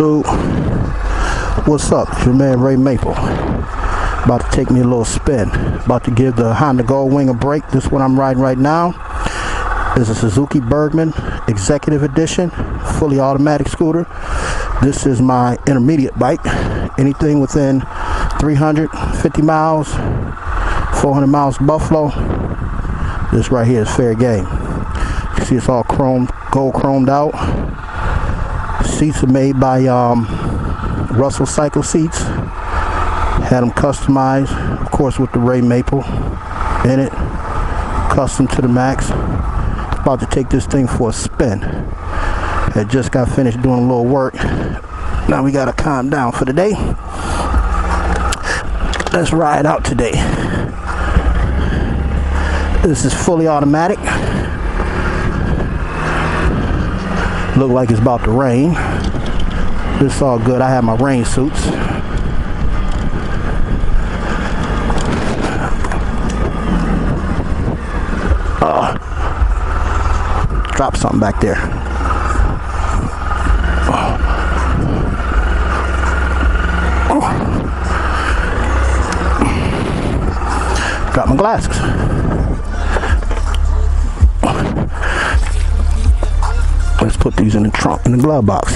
So, what's up? It's your man Ray Maple. About to take me a little spin. About to give the Honda Goldwing a break. This one I'm riding right now is a Suzuki Burgman Executive Edition, fully automatic scooter. This is my intermediate bike. Anything within 350 miles, 400 miles Buffalo. This right here is fair game. You see it's all gold chromed out. Seats are made by Russell Cycle seats. Had them customized, of course, with the Ray Maple in it. Custom to the max. About to take this thing for a spin. Had just got finished doing a little work. Now we gotta calm down for the day. Let's ride out today. This is fully automatic. Look like it's about to rain. This is all good. I have my rain suits. Drop something back there. Drop my glasses. Let's put these in the trunk, in the glove box.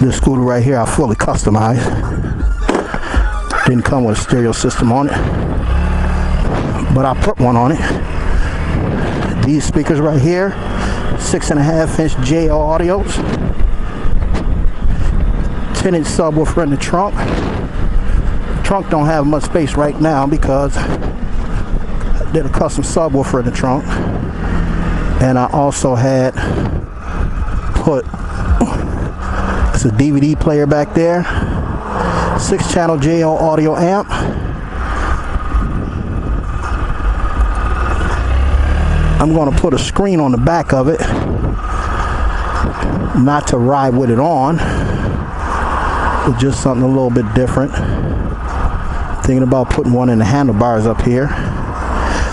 This scooter right here I fully customized. Didn't come with a stereo system on it, but I put one on it. These speakers right here, 6.5-inch JL audios, 10-inch subwoofer in the trunk. Trunk don't have much space right now because I did a custom subwoofer in the trunk, and I also had put it's a DVD player back there, 6-channel JL audio amp, I'm going to put a screen on the back of it, not to ride with it on, but just something a little bit different. Thinking about putting one in the handlebars up here.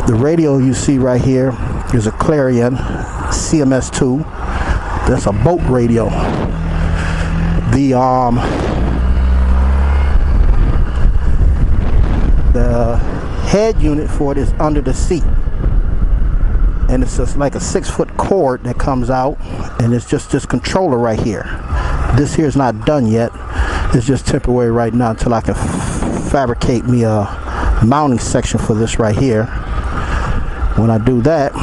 The radio you see right here is a Clarion CMS2. That's a boat radio. The head unit for it is under the seat, and it's just like a 6-foot cord that comes out, and it's just this controller right here. This here is not done yet. It's just temporary right now until I can fabricate me a mounting section for this right here. When I do that,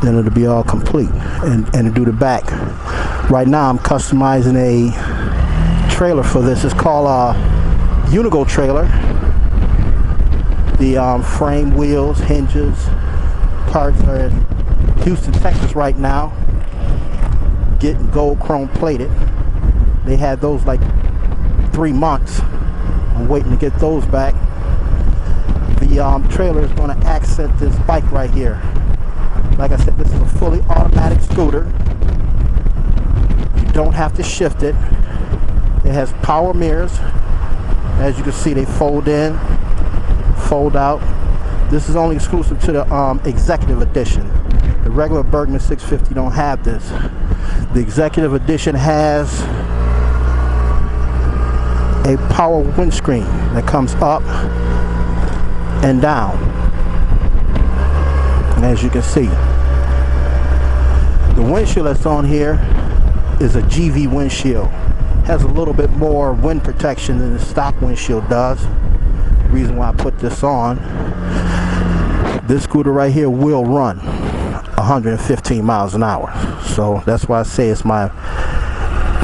then it'll be all complete, and to do the back. Right now I'm customizing a trailer for this. It's called a Unigo trailer. The frame, wheels, hinges, parts are in Houston, Texas right now, getting gold chrome plated. They had those like 3 months. I'm waiting to get those back. The trailer is going to accent this bike right here. Like I said, this is a fully automatic scooter. You don't have to shift it. It has power mirrors. As you can see, they fold in, fold out. This is only exclusive to the Executive Edition. The regular Burgman 650 don't have this. The Executive Edition has a power windscreen that comes up and down. And as you can see, the windshield that's on here is a GV windshield. Has a little bit more wind protection than the stock windshield does. The reason why I put this on, this scooter right here will run 115 miles an hour. So that's why I say it's my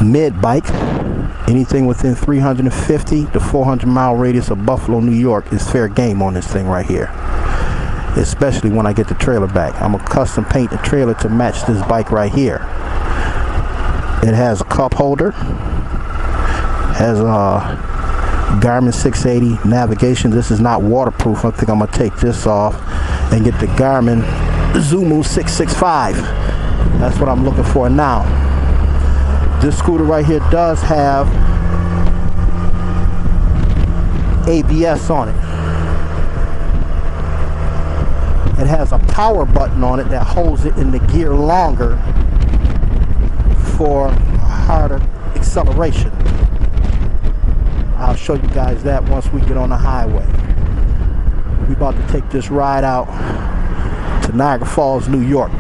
mid bike. Anything within 350 to 400 mile radius of Buffalo, New York is fair game on this thing right here. Especially when I get the trailer back. I'm gonna custom paint the trailer to match this bike right here. It has a cup holder, has a Garmin 680 navigation. This is not waterproof. I think I'm gonna take this off and get the Garmin Zumu 665. That's what I'm looking for now. This scooter right here does have ABS on it. it has a power button on it that holds it in the gear longer for harder acceleration. I'll show you guys that once we get on the highway. We're about to take this ride out to Niagara Falls, New York.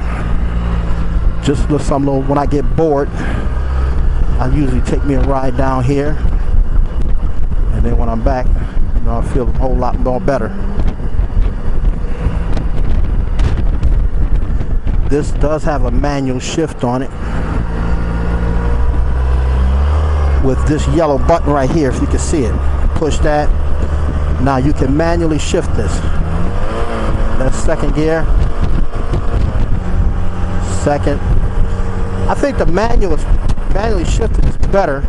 Just when I get bored, I usually take me a ride down here, and then when I'm back, you know, I feel a whole lot more better. This does have a manual shift on it with this yellow button right here, if you can see it. Push that. Now you can manually shift this. That's second gear. Second. I think the manually shifted is better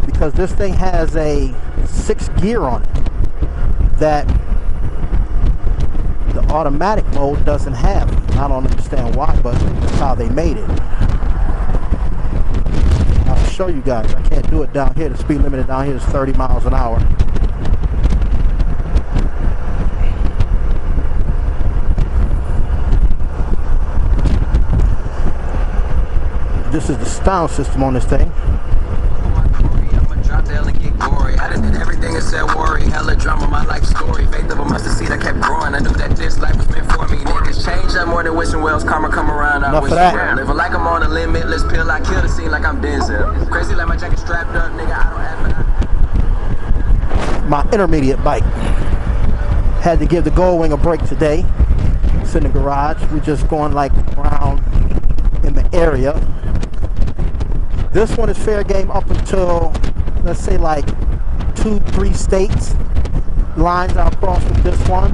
because this thing has a 6th gear on it that the automatic mode doesn't have. I don't understand why, but that's how they made it. I'll show you guys. I can't do it down here. The speed limit down here is 30 miles an hour. This is the sound system on this thing. Everything is said worry, hella drama, my life story. Faith of a mustard seed, I kept growing. I knew that this life was meant for me. Niggas change up more than wishing wells. Karma come around, I wish well. Living like I'm on a limitless pill, I kill the scene like I'm Denzel. Crazy like my jacket strapped up, nigga, I don't have it. My intermediate bike. Had to give the Goldwing a break today. It's in the garage. We're just going like around in the area. This one is fair game up until, let's say, like 2-3 states. Lines I'll cross with this one.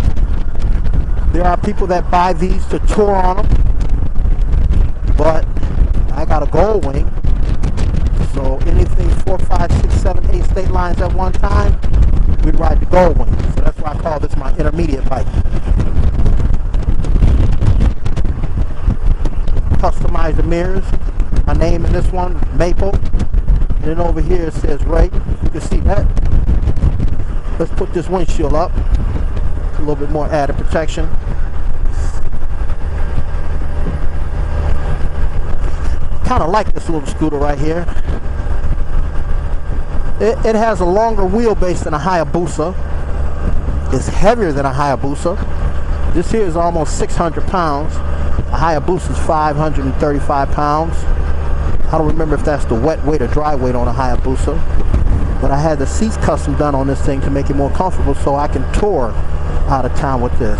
There are people that buy these to tour on them, but I got a Goldwing, so anything 4, 5, 6, 7, 8 state lines at one time, we'd ride the Goldwing. So that's why I call this my intermediate bike. Customize the mirrors. My name in this one, Maple. And then over here it says Ray. You can see that. Let's put this windshield up. A little bit more added protection. Kind of like this little scooter right here. It has a longer wheelbase than a Hayabusa. It's heavier than a Hayabusa. This here is almost 600 pounds. A Hayabusa is 535 pounds. I don't remember if that's the wet weight or dry weight on a Hayabusa, but I had the seats custom done on this thing to make it more comfortable so I can tour out of town with this.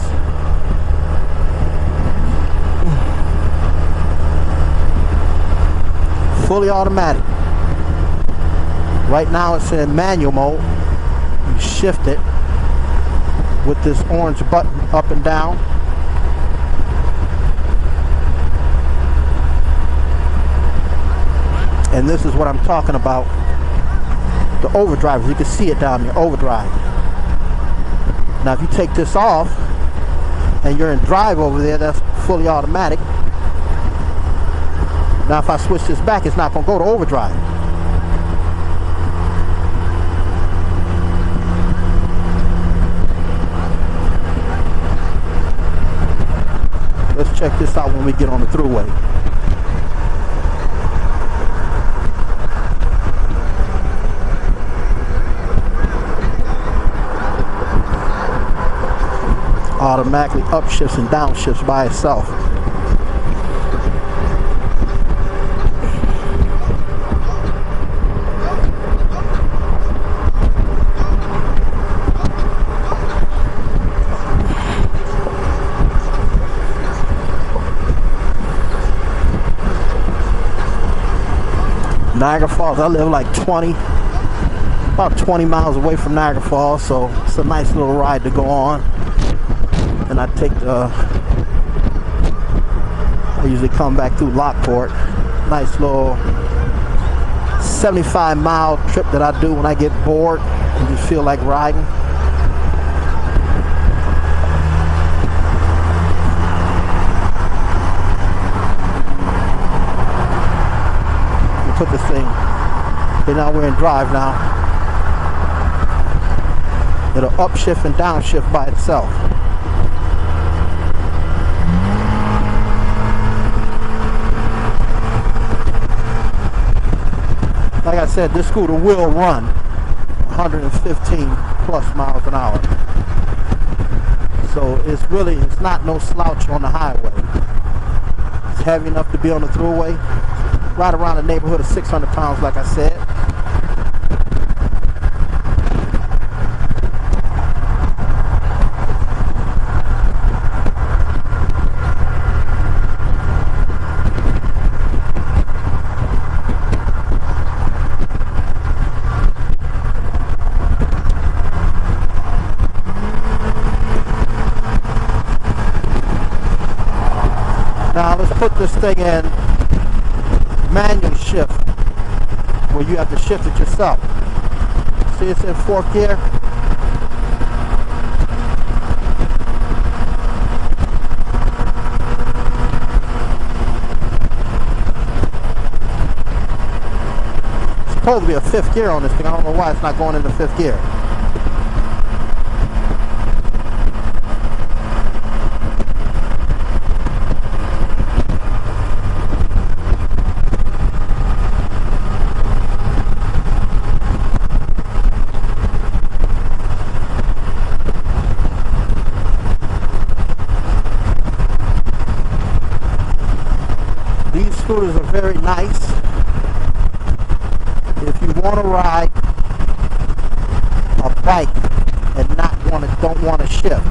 Fully automatic. Right now it's in manual mode. You shift it with this orange button up and down. And this is what I'm talking about. The overdrive. You can see it down there. Overdrive. Now if you take this off and you're in drive over there, that's fully automatic. Now if I switch this back, it's not going to go to overdrive. Let's check this out when we get on the thruway. Automatically upshifts and downshifts by itself. Niagara Falls, I live like about 20 miles away from Niagara Falls, so it's a nice little ride to go on. And I usually come back through Lockport. Nice little 75-mile trip that I do when I get bored and just feel like riding. Put this thing, okay, now we're in drive now. It'll upshift and downshift by itself. Like I said, this scooter will run 115 plus miles an hour. So it's not no slouch on the highway. It's heavy enough to be on the thruway. Right around the neighborhood of 600 pounds, like I said. Now let's put this thing in manual shift, where you have to shift it yourself. See, it's in 4th gear. It's supposed to be a 5th gear on this thing. I don't know why it's not going into 5th gear. These scooters are very nice if you want to ride a bike and don't want to shift.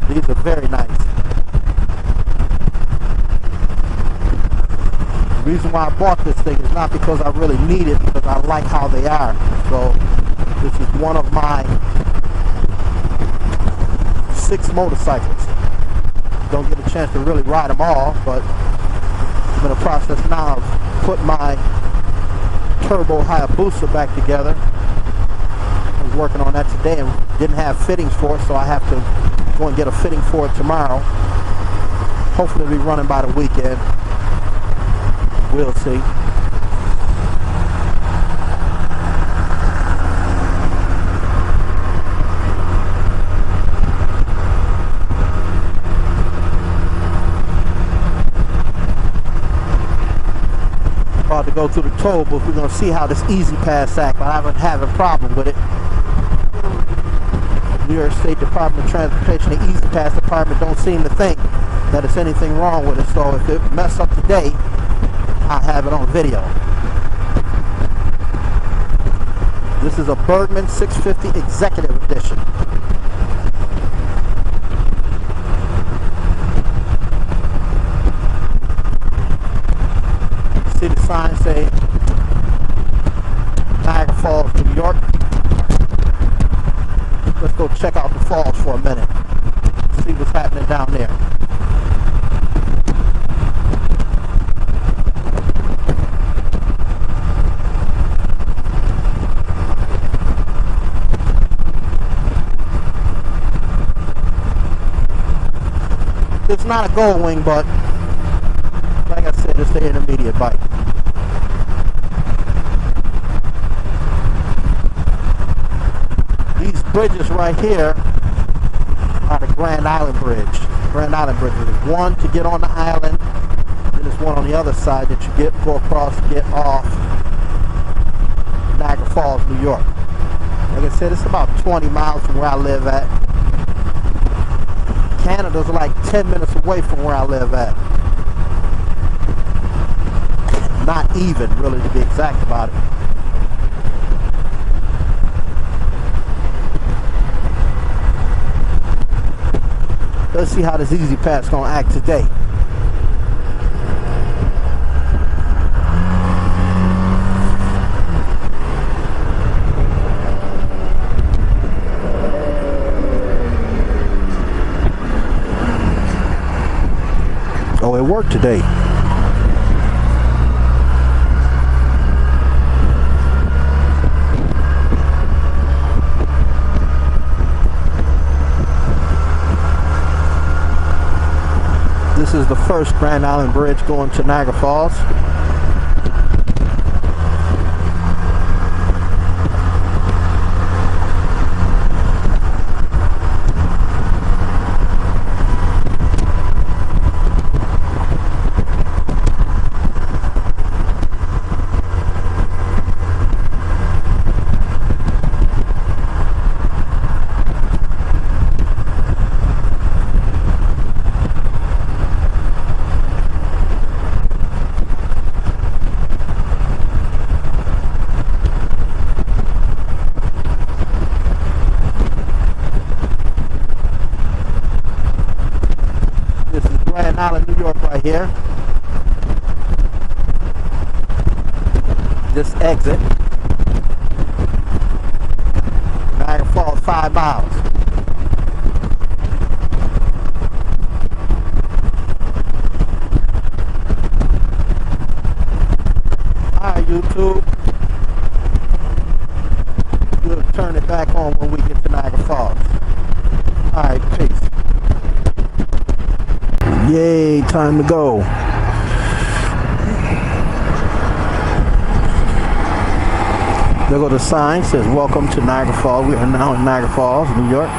These are very nice. The reason why I bought this thing is not because I really need it, because I like how they are. So this is one of my 6 motorcycles. Don't get a chance to really ride them all, but I'm in the process now of putting my turbo Hayabusa back together. I was working on that today and didn't have fittings for it, so I have to go and get a fitting for it tomorrow. Hopefully it'll be running by the weekend. We'll see. About to go through the toll booth. We're going to see how this Easy Pass act, but I haven't had a problem with it. New York State Department of Transportation, the Easy Pass Department don't seem to think that it's anything wrong with it. So if it mess up today, I'll have it on video. This is a Burgman 650 Executive Edition. See the sign say Niagara Falls, New York. Let's go check out the falls for a minute. See what's happening down there. It's not a Goldwing, but like I said, it's the intermediate bike. These bridges right here are the Grand Island Bridge. Grand Island Bridge is one to get on the island, and there's one on the other side that you go across to get off Niagara Falls, New York. Like I said, it's about 20 miles from where I live at. Canada's like 10 minutes away from where I live at. Not even, really, to be exact about it. Let's see how this Easy Pass gonna act today. Oh, it worked today. This is the first Grand Island Bridge going to Niagara Falls. Grand Island, New York right here. This exit. Niagara Falls, 5 miles. Alright, YouTube. We'll turn it back on when we get to Niagara Falls. Alright, peace. Yay, time to go. There go the sign, says welcome to Niagara Falls. We are now in Niagara Falls, New York.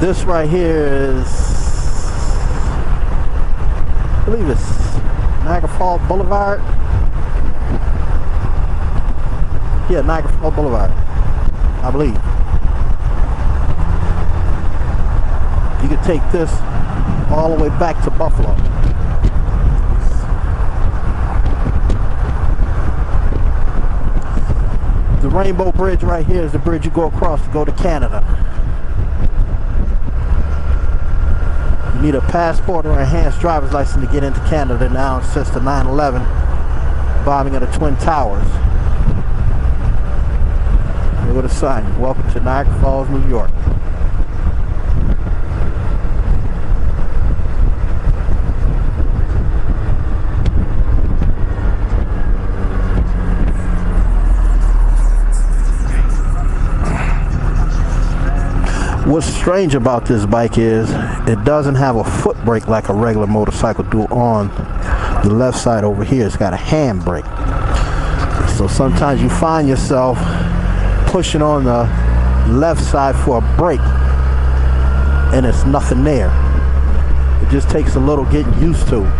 This right here is, I believe it's Niagara Falls Boulevard. Yeah, Niagara Falls Boulevard, I believe. You can take this all the way back to Buffalo. The Rainbow Bridge right here is the bridge you go across to go to Canada. You need a passport or enhanced driver's license to get into Canada now since the 9/11 bombing of the Twin Towers. Look at the sign. Welcome to Niagara Falls, New York. What's strange about this bike is it doesn't have a foot brake like a regular motorcycle do on the left side over here. It's got a hand brake. So sometimes you find yourself pushing on the left side for a brake and it's nothing there. It just takes a little getting used to.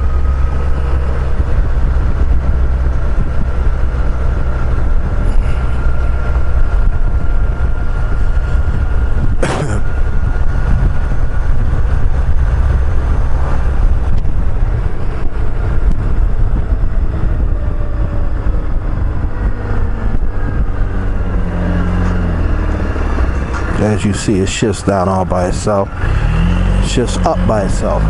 As you see, it shifts down all by itself, shifts up by itself.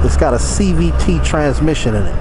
It's got a CVT transmission in it.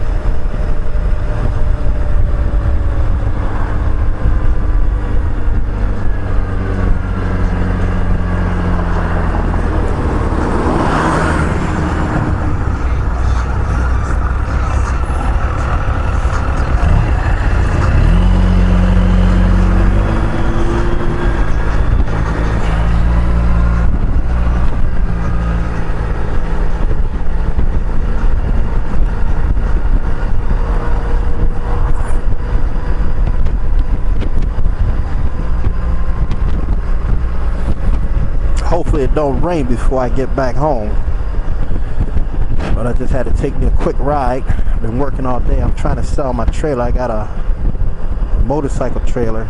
Hopefully it don't rain before I get back home. But I just had to take me a quick ride. Been working all day. I'm trying to sell my trailer. I got a motorcycle trailer,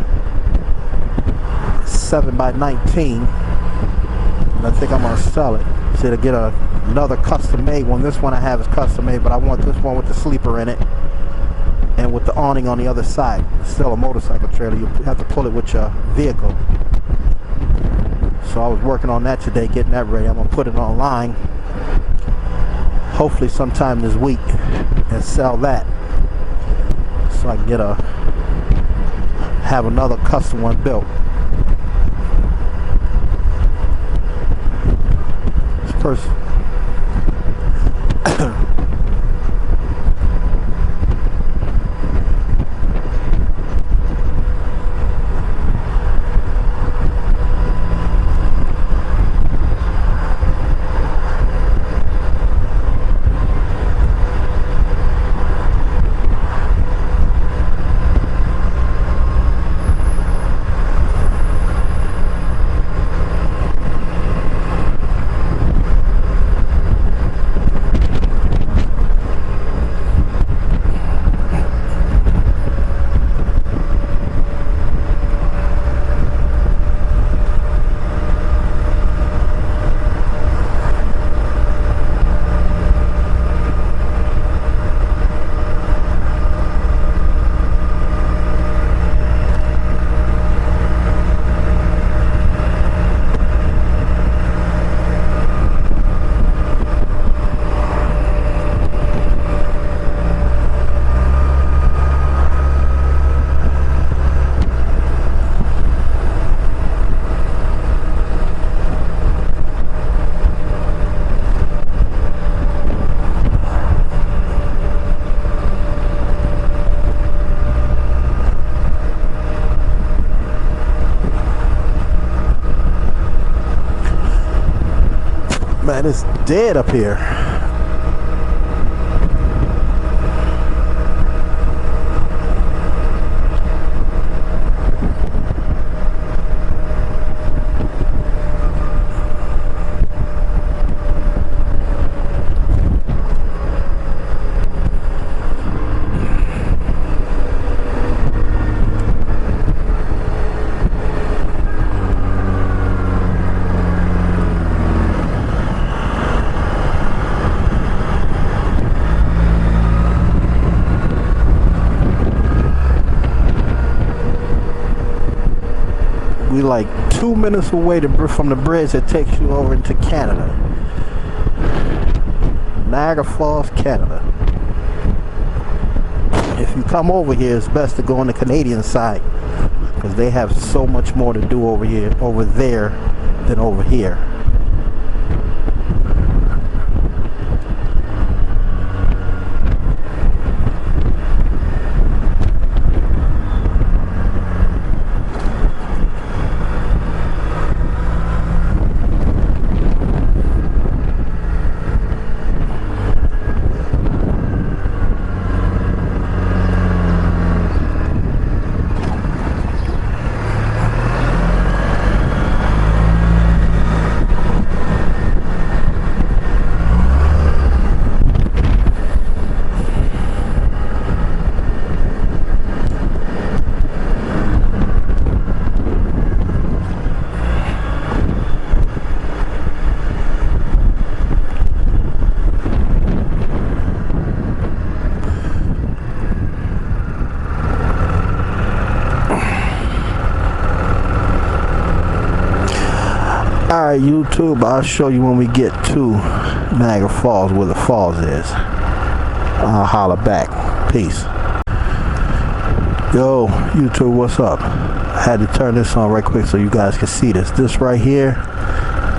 7x19. And I think I'm gonna sell it. So to get another custom made one. This one I have is custom made, but I want this one with the sleeper in it and with the awning on the other side. It's still a motorcycle trailer. You have to pull it with your vehicle. So I was working on that today, getting that ready. I'm gonna put it online hopefully sometime this week and sell that, so I can get have another custom one built. Man, it's dead up here. We like 2 minutes away from the bridge that takes you over into Canada. Niagara Falls, Canada. If you come over here, it's best to go on the Canadian side because they have so much more to do over there than over here. Alright, YouTube, I'll show you when we get to Niagara Falls, where the falls is. I'll holler back. Peace. Yo, YouTube, what's up? I had to turn this on right quick so you guys can see this. This right here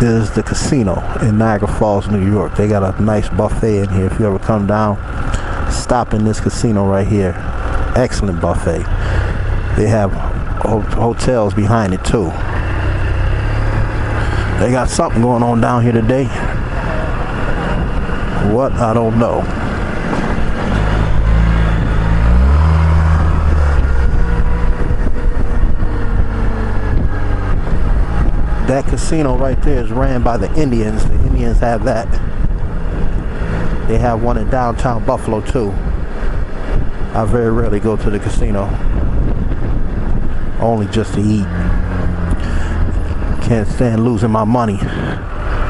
is the casino in Niagara Falls, New York. They got a nice buffet in here. If you ever come down, stop in this casino right here. Excellent buffet. They have hotels behind it too. They got something going on down here today. What? I don't know. That casino right there is ran by the Indians. The Indians have that. They have one in downtown Buffalo too. I very rarely go to the casino. Only just to eat. Can't stand losing my money.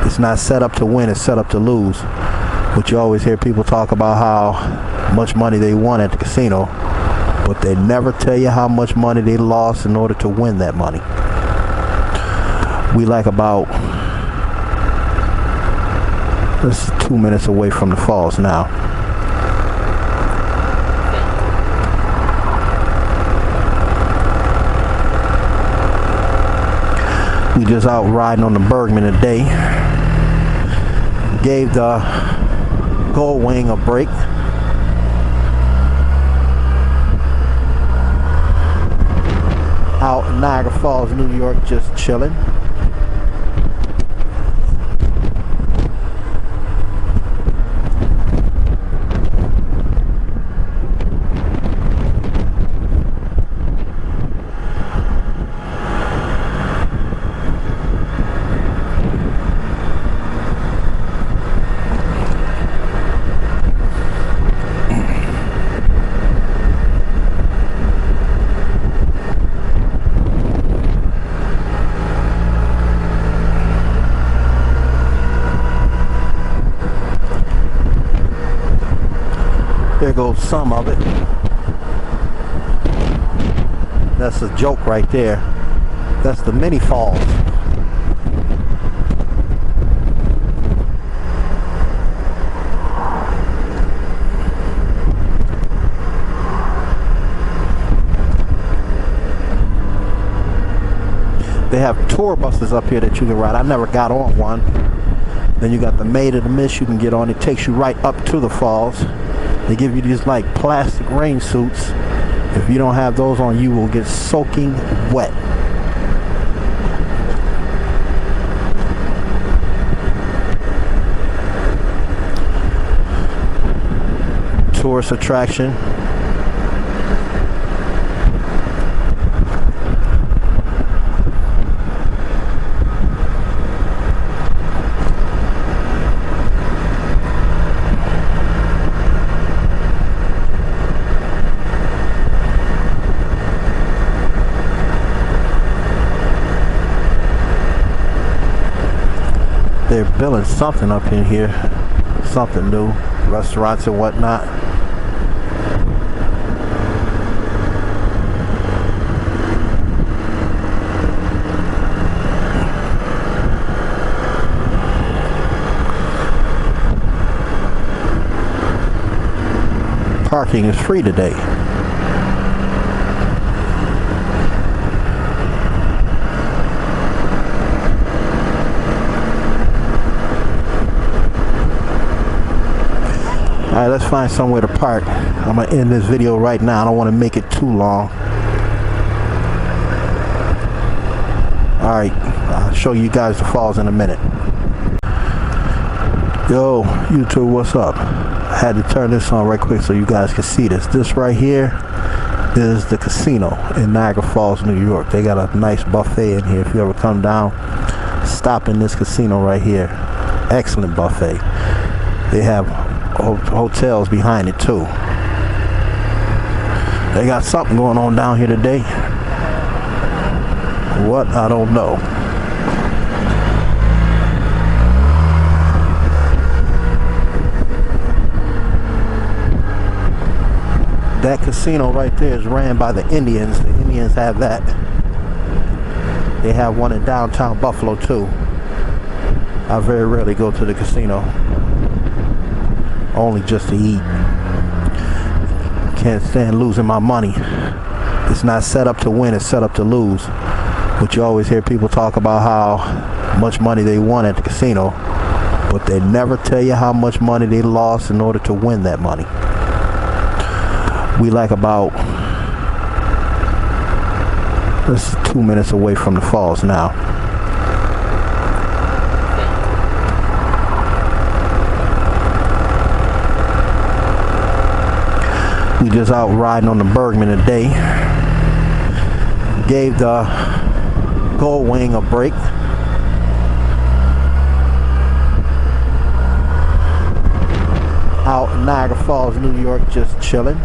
It's not set up to win, it's set up to lose. But you always hear people talk about how much money they won at the casino, but they never tell you how much money they lost in order to win that money. We like about, this is 2 minutes away from the falls now. We just out riding on the Burgman today. Gave the Goldwing a break. Out in Niagara Falls, New York, just chilling. There goes some of it. That's a joke right there. That's the mini falls. They have tour buses up here that you can ride. I never got on one. Then you got the Maid of the Mist you can get on. It takes you right up to the falls. They give you these like plastic rain suits. If you don't have those on, you will get soaking wet. Tourist attraction. They're building something up in here, something new, restaurants and whatnot. Parking is free today. Alright, let's find somewhere to park. I'm going to end this video right now. I don't want to make it too long. Alright, I'll show you guys the falls in a minute. Yo, YouTube, what's up? I had to turn this on right quick so you guys can see this. This right here is the casino in Niagara Falls, New York. They got a nice buffet in here. If you ever come down, stop in this casino right here. Excellent buffet. They have hotels behind it too. They got something going on down here today. What? I don't know. That casino right there is ran by the Indians. The Indians have that. They have one in downtown Buffalo too. I very rarely go to the casino. Only just to eat. Can't stand losing my money. It's not set up to win, it's set up to lose. But you always hear people talk about how much money they won at the casino, but they never tell you how much money they lost in order to win that money. We like about, this is 2 minutes away from the falls now. We just out riding on the Burgman today. Gave the Goldwing a break. Out in Niagara Falls, New York, just chilling.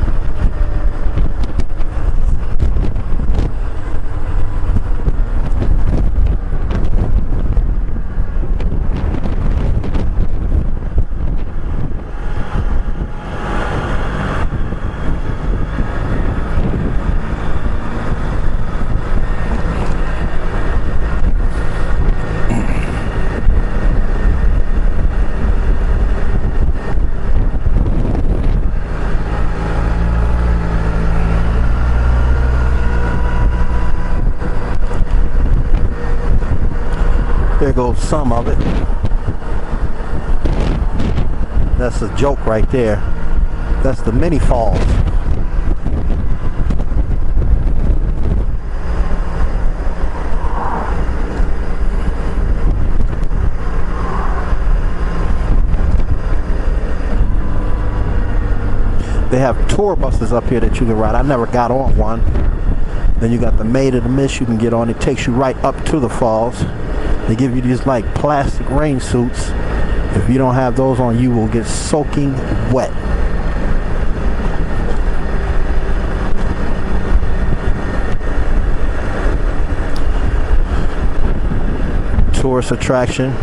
There goes some of it. That's a joke right there. That's the mini falls. They have tour buses up here that you can ride. I never got on one. Then you got the Maid of the Mist you can get on. It takes you right up to the falls. They give you these like plastic rain suits. If you don't have those on, you will get soaking wet. Tourist attraction.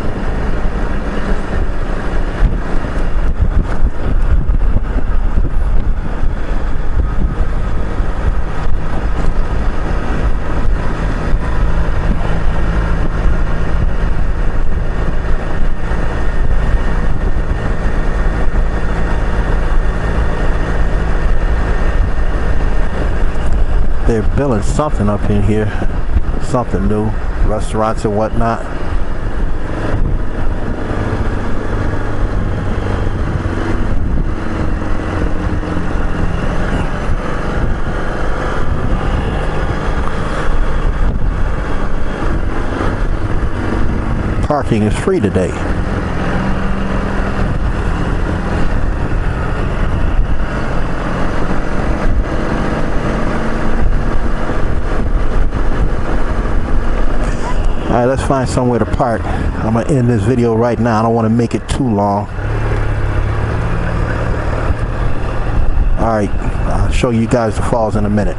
They're building something up in here, something new, restaurants and whatnot. Parking is free today. Alright, let's find somewhere to park. I'm gonna end this video right now. I don't want to make it too long. Alright, I'll show you guys the falls in a minute.